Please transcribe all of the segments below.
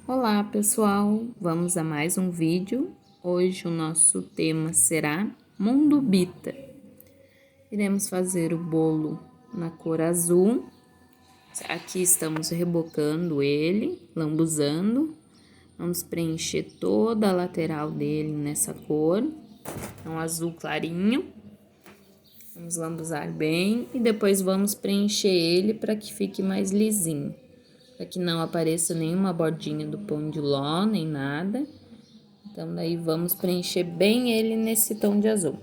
Olá pessoal, vamos a mais um vídeo. Hoje o nosso tema será Mundo Bita. Iremos fazer o bolo na cor azul. Aqui estamos rebocando ele, lambuzando. Vamos preencher toda a lateral dele nessa cor, um azul clarinho. Vamos lambuzar bem e depois vamos preencher ele para que fique mais lisinho. Para que não apareça nenhuma bordinha do pão de ló, nem nada. Então, daí vamos preencher bem ele nesse tom de azul.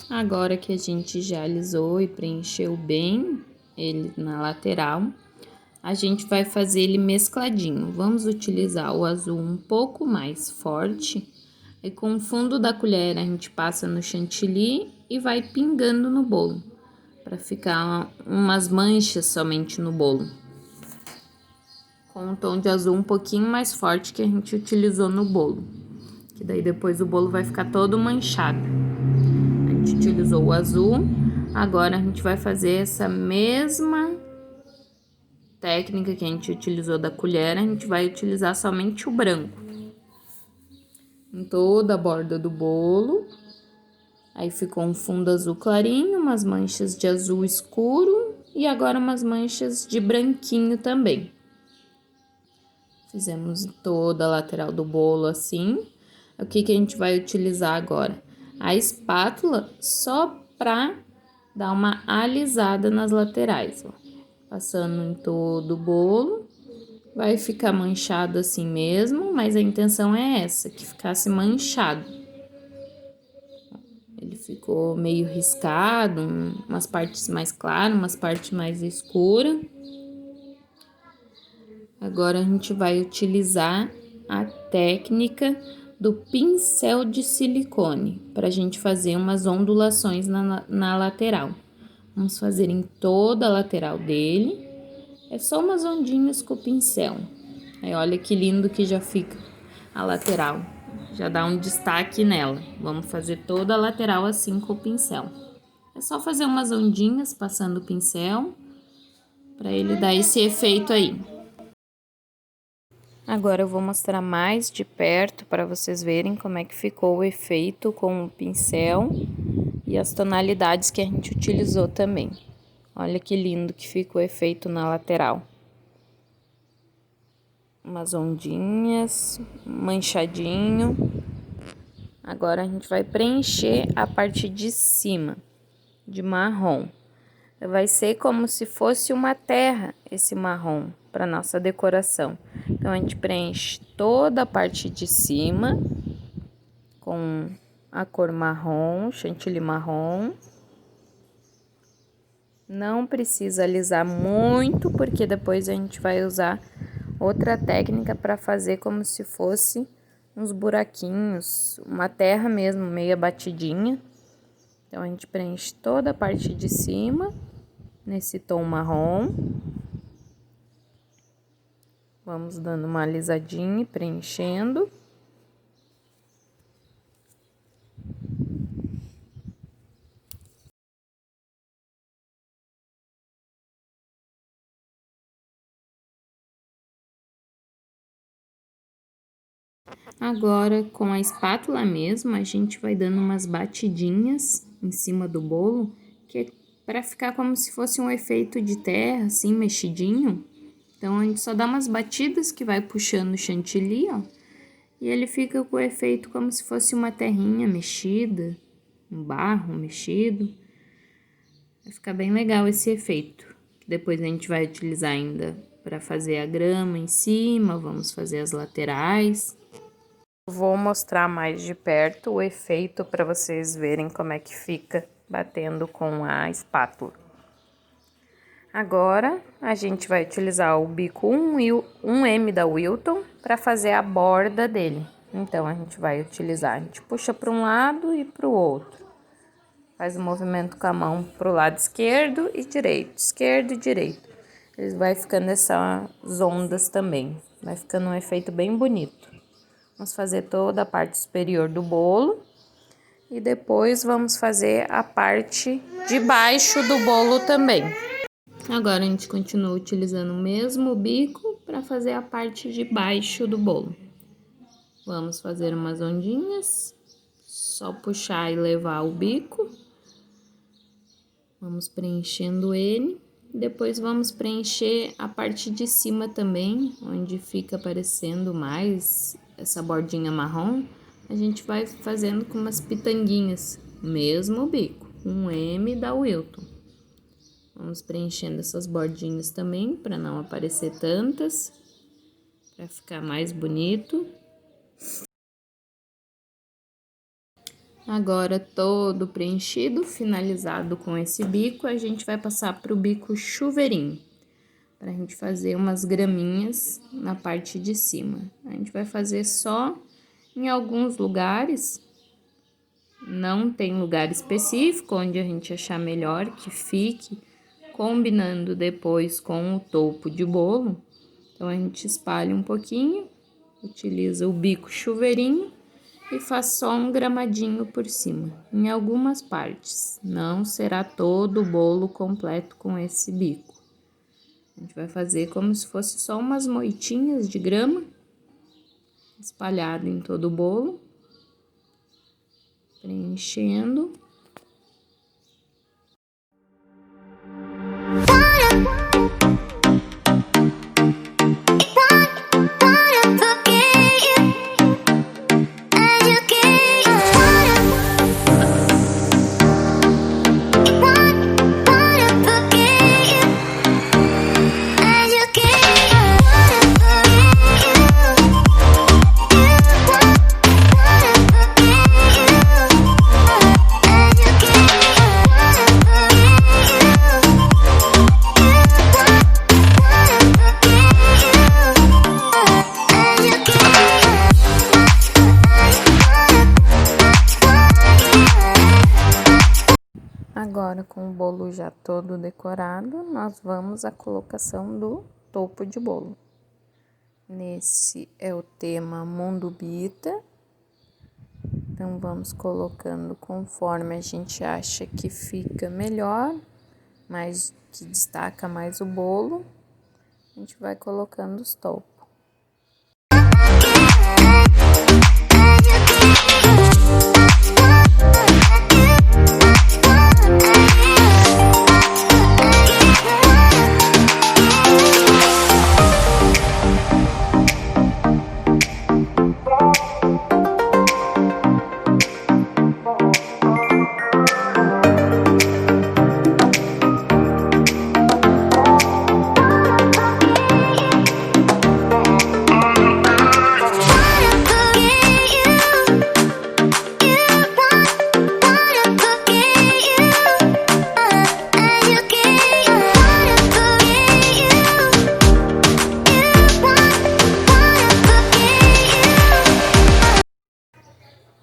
Agora que a gente já alisou e preencheu bem ele na lateral, a gente vai fazer ele mescladinho. Vamos utilizar o azul um pouco mais forte. E com o fundo da colher a gente passa no chantilly e vai pingando no bolo, para ficar umas manchas somente no bolo. Com um tom de azul um pouquinho mais forte que a gente utilizou no bolo, que daí depois o bolo vai ficar todo manchado. A gente utilizou o azul, agora a gente vai fazer essa mesma técnica que a gente utilizou da colher, a gente vai utilizar somente o branco em toda a borda do bolo. Aí ficou um fundo azul clarinho, umas manchas de azul escuro e agora umas manchas de branquinho também. Fizemos toda a lateral do bolo assim. O que que a gente vai utilizar agora? A espátula só para dar uma alisada nas laterais, ó. Passando em todo o bolo. Vai ficar manchado assim mesmo, mas a intenção é essa, que ficasse manchado. Ele ficou meio riscado, umas partes mais claras, umas partes mais escuras. Agora a gente vai utilizar a técnica do pincel de silicone para a gente fazer umas ondulações na lateral. Vamos fazer em toda a lateral dele. É só umas ondinhas com o pincel. Aí olha que lindo que já fica a lateral. Já dá um destaque nela. Vamos fazer toda a lateral assim com o pincel. É só fazer umas ondinhas passando o pincel para ele dar esse efeito aí. Agora eu vou mostrar mais de perto para vocês verem como é que ficou o efeito com o pincel e as tonalidades que a gente utilizou também. Olha que lindo que ficou o efeito na lateral. Umas ondinhas, manchadinho. Agora a gente vai preencher a parte de cima de marrom. Vai ser como se fosse uma terra esse marrom para nossa decoração. Então a gente preenche toda a parte de cima com a cor marrom, chantilly marrom. Não precisa alisar muito, porque depois a gente vai usar outra técnica para fazer como se fosse uns buraquinhos, uma terra mesmo, meio batidinha. Então a gente preenche toda a parte de cima nesse tom marrom. Vamos dando uma alisadinha e preenchendo. Agora, com a espátula mesmo, a gente vai dando umas batidinhas em cima do bolo, que é para ficar como se fosse um efeito de terra, assim, mexidinho. Então, a gente só dá umas batidas que vai puxando o chantilly, ó. E ele fica com o efeito como se fosse uma terrinha mexida, um barro mexido. Vai ficar bem legal esse efeito. Depois a gente vai utilizar ainda para fazer a grama em cima, vamos fazer as laterais. Vou mostrar mais de perto o efeito para vocês verem como é que fica batendo com a espátula. Agora, a gente vai utilizar o bico 1M da Wilton para fazer a borda dele. Então, a gente vai utilizar, a gente puxa para um lado e para o outro. Faz o movimento com a mão para o lado esquerdo e direito. Ele vai ficando essas ondas também. Vai ficando um efeito bem bonito. Vamos fazer toda a parte superior do bolo. E depois vamos fazer a parte de baixo do bolo também. Agora, a gente continua utilizando o mesmo bico para fazer a parte de baixo do bolo. Vamos fazer umas ondinhas, só puxar e levar o bico. Vamos preenchendo ele. Depois vamos preencher a parte de cima também, onde fica aparecendo mais essa bordinha marrom. A gente vai fazendo com umas pitanguinhas, mesmo bico, um M da Wilton. Vamos preenchendo essas bordinhas também, para não aparecer tantas, para ficar mais bonito. Agora, todo preenchido, finalizado com esse bico, a gente vai passar para o bico chuveirinho, para a gente fazer umas graminhas na parte de cima. A gente vai fazer só em alguns lugares, não tem lugar específico onde a gente achar melhor que fique, combinando depois com o topo de bolo. Então, a gente espalha um pouquinho, utiliza o bico chuveirinho e faz só um gramadinho por cima, em algumas partes. Não será todo o bolo completo com esse bico. A gente vai fazer como se fosse só umas moitinhas de grama, espalhado em todo o bolo, preenchendo. Agora, com o bolo já todo decorado, nós vamos à colocação do topo de bolo. Nesse é o tema Mundo Bita. Então, vamos colocando conforme a gente acha que fica melhor, mas que destaca mais o bolo. A gente vai colocando os topos.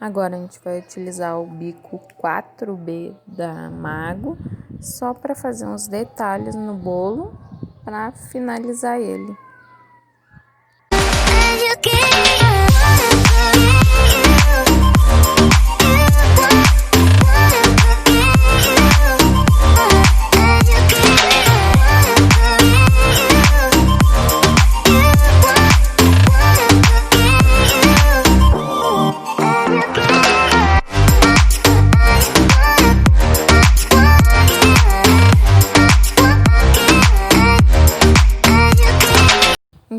Agora, a gente vai utilizar o bico 4B da Mago, só para fazer uns detalhes no bolo, para finalizar ele.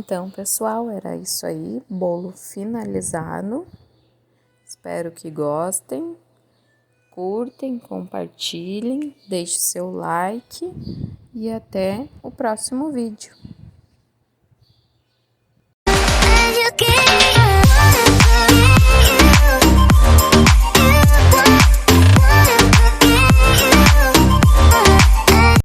Então, pessoal, era isso aí, bolo finalizado. Espero que gostem, curtem, compartilhem, deixe seu like e até o próximo vídeo.